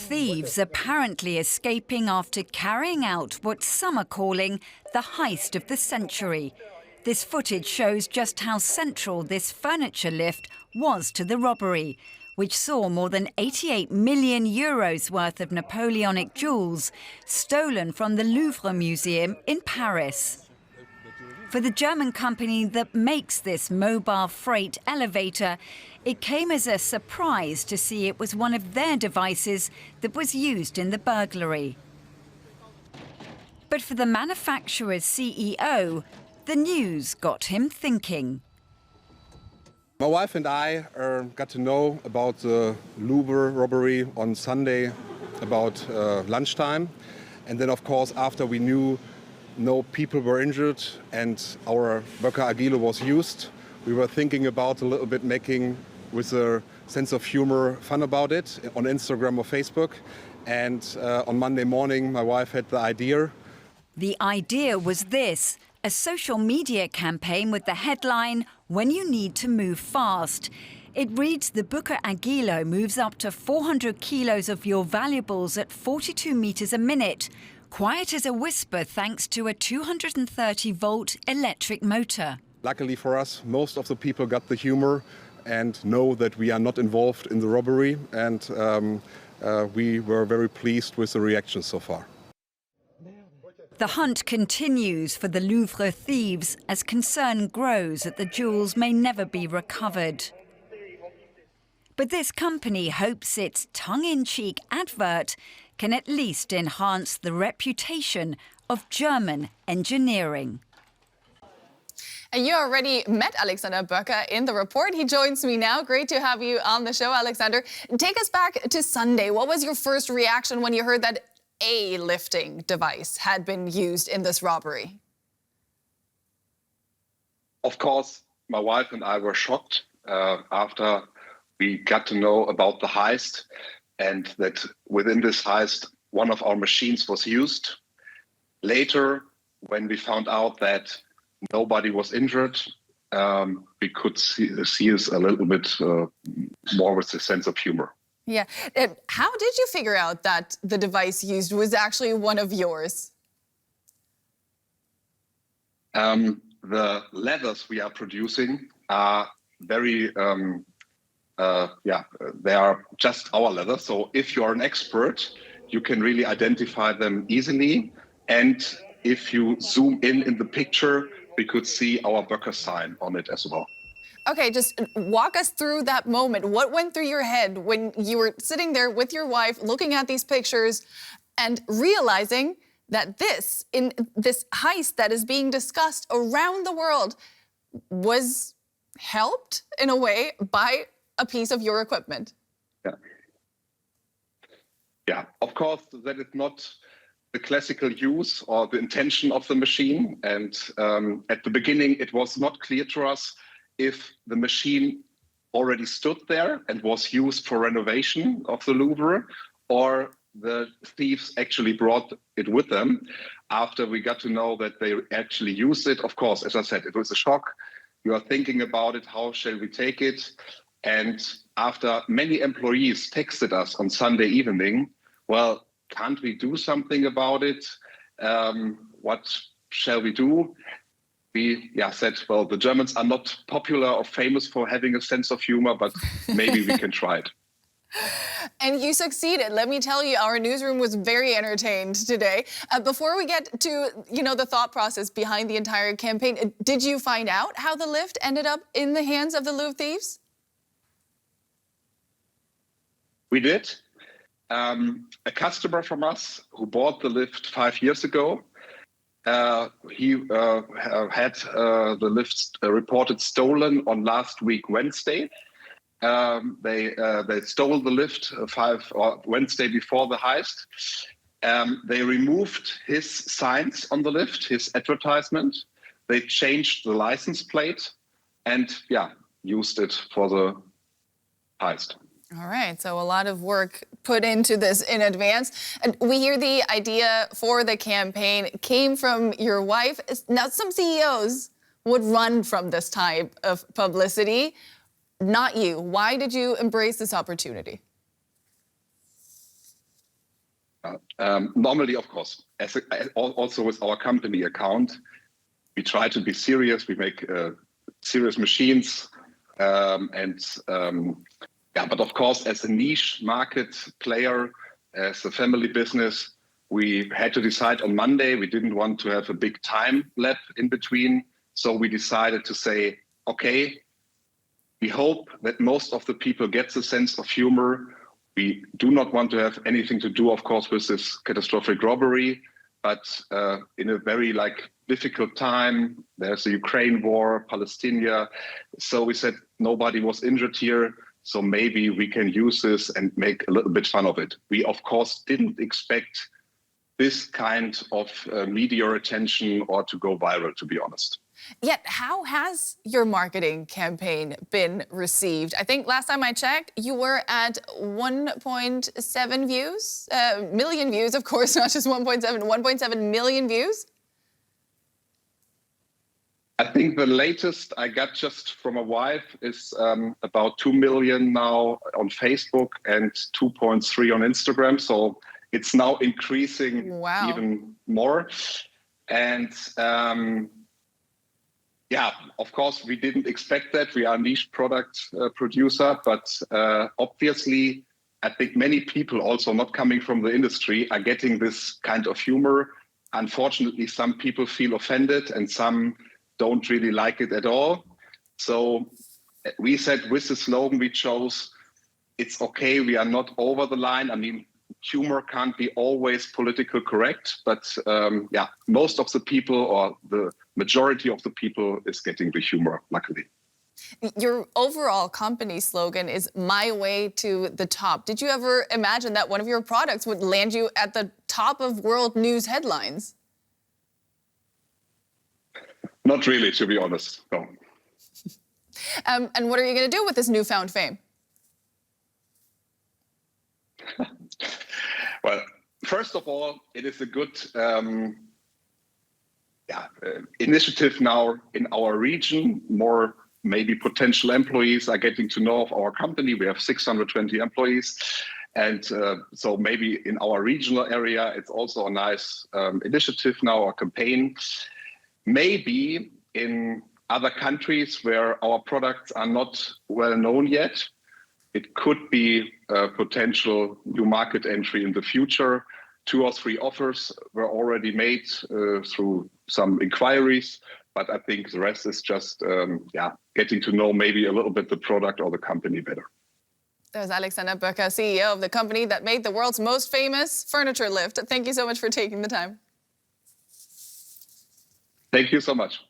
thieves apparently escaping after carrying out what some are calling the heist of the century. This footage shows just how central this furniture lift was to the robbery, which saw more than 88 million euros worth of Napoleonic jewels stolen from the Louvre Museum in Paris. For the German company that makes this mobile freight elevator, it came as a surprise to see it was one of their devices that was used in the burglary. But for the manufacturer's CEO, the news got him thinking. My wife and I got to know about the Louvre robbery on Sunday about lunchtime. And then, of course, after we knew no people were injured and our Böcker Agile was used, we were thinking about a little bit making, with a sense of humor, fun about it on Instagram or Facebook. And on Monday morning, my wife had the idea. The idea was this: a social media campaign with the headline, "When you need to move fast." It reads, the Böcker Agile moves up to 400 kilos of your valuables at 42 meters a minute. Quiet as a whisper thanks to a 230-volt electric motor. Luckily for us, most of the people got the humor and know that we are not involved in the robbery. And we were very pleased with the reaction so far. The hunt continues for the Louvre thieves as concern grows that the jewels may never be recovered. But this company hopes its tongue-in-cheek advert can at least enhance the reputation of German engineering. And you already met Alexander Böcker in the report. He joins me now. Great to have you on the show, Alexander. Take us back to Sunday. What was your first reaction when you heard that a lifting device had been used in this robbery? Of course, my wife and I were shocked after we got to know about the heist, and that within this heist, one of our machines was used. Later, when we found out that nobody was injured, we could see us a little bit more with a sense of humor. Yeah. How did you figure out that the device used was actually one of yours? The leathers we are producing are very, they are just our leather. So if you're an expert, you can really identify them easily. And if you zoom in the picture, we could see our Böcker sign on it as well. Okay, just walk us through that moment. What went through your head when you were sitting there with your wife, looking at these pictures and realizing that this heist that is being discussed around the world was helped in a way by a piece of your equipment? Yeah, of course, that is not the classical use or the intention of the machine. And at the beginning, it was not clear to us if the machine already stood there and was used for renovation of the Louvre, or the thieves actually brought it with them. After we got to know that they actually used it, of course, as I said, it was a shock. You are thinking about it, how shall we take it? And after many employees texted us on Sunday evening, well, can't we do something about it? What shall we do? We said, well, the Germans are not popular or famous for having a sense of humor, but maybe we can try it. And you succeeded. Let me tell you, our newsroom was very entertained today. Before we get to, the thought process behind the entire campaign, did you find out how the lift ended up in the hands of the Louvre thieves? We did. A customer from us who bought the lift 5 years ago, he had the lift reported stolen on last week, Wednesday. They stole the lift Wednesday before the heist. They removed his signs on the lift, his advertisement. They changed the license plate and used it for the heist. All right, so a lot of work put into this in advance. And we hear the idea for the campaign came from your wife. Now, some CEOs would run from this type of publicity. Not you. Why did you embrace this opportunity? Normally, of course, also with our company account, we try to be serious. We make serious machines, but of course, as a niche market player, as a family business, we had to decide on Monday. We didn't want to have a big time lap in between, so we decided to say, okay, we hope that most of the people get the sense of humor. We do not want to have anything to do, of course, with this catastrophic robbery, but in a very difficult time, there's the Ukraine war, Palestine. So we said nobody was injured here, so maybe we can use this and make a little bit fun of it. We, of course, didn't expect this kind of media attention or to go viral, to be honest. Yet, how has your marketing campaign been received? I think last time I checked, you were at 1.7 views, million views, of course, not just 1.7 million views. I think the latest I got just from my wife is about 2 million now on Facebook and 2.3 on Instagram. So it's now increasing even more. And of course, we didn't expect that. We are a niche product producer, but obviously, I think many people also not coming from the industry are getting this kind of humor. Unfortunately, some people feel offended and some don't really like it at all. So we said with the slogan we chose, it's okay, we are not over the line. I mean, humor can't be always political correct, but most of the people, or the majority of the people, is getting the humor, luckily. Your overall company slogan is "My way to the top." Did you ever imagine that one of your products would land you at the top of world news headlines? Not really, to be honest, no. And what are you going to do with this newfound fame? Well, first of all, it is a good initiative now in our region. More maybe potential employees are getting to know of our company. We have 620 employees. And so maybe in our regional area, it's also a nice initiative now, or campaign. Maybe in other countries where our products are not well known yet, it could be a potential new market entry in the future. 2 or 3 offers were already made through some inquiries, but I think the rest is just getting to know maybe a little bit the product or the company better. There's Alexander Böcker, CEO of the company that made the world's most famous furniture lift. Thank you so much for taking the time. Thank you so much.